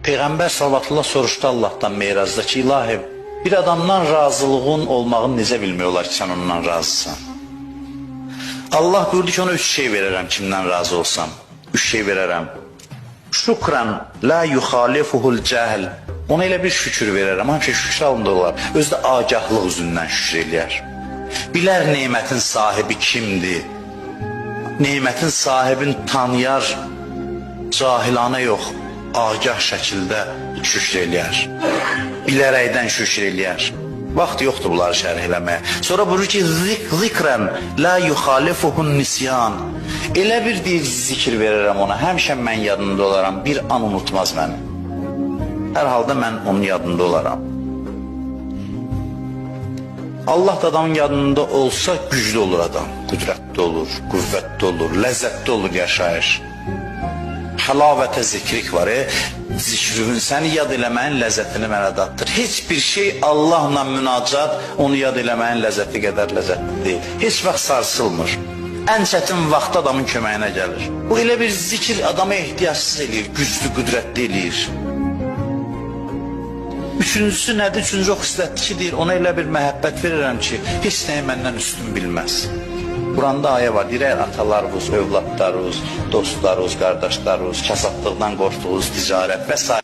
Peyğəmbər sallallahu soruşdu Allahdan Meyrazda ki, ilahi, bir adamdan razılığın olmağını necə bilmək olar ki, sən ondan razısan? Allah buyurdu ki, ona 3 şey verərəm kimdən razı olsam. 3 şey verərəm. Şükran la yuxalifuhul cəhl. Ona elə bir şükür verərəm, həmişə şükür halında olar. Özü də agəhlıq üzündən şükür eləyər. Bilər nemətin sahibi kimdir? Nemətin sahibini tanıyar, cahilanə yox, agah şəkildə şükür eləyər. Bilərəkdən şükür eləyər. Vaxt yoxdur bunları şərh eləməyə. Sonra buyurur ki, zikrən la yuxalifuhun nisyan. Elə bir deyir zikir verərəm ona, həmişə mən yadında olaram, bir an unutmaz məni. Hər halda mən onun yadında olaram. Allah da adamın yadında olsa güclü olur adam. Qüdrətli olur, qüvvətli olur, ləzzətli olur yaşayış. Həlavətə zikrik var. Zikrin səni yad eləməyin ləzzətini mənə datdır. Heç bir şey Allahla münacat onu yad eləməyin ləzzəti qədər ləzzətli deyil. Heç vaxt sarsılmır. Ən çətin vaxt adamın köməyinə gəlir. Bu elə bir zikir adama ehtiyacsız eləyir, güclü, qüdrətli eləyir. Üçüncüsü nədir? Üçüncü o xislətli ki, deyir, ona elə bir məhəbbət verirəm ki, heç nəyi məndən üstün bilməz. Quranda ayə var, deyir, atalarımız, övladlarımız, dostlarımız, qardaşlarımız, kasadlıqdan qorxduğumuz ticarət və s.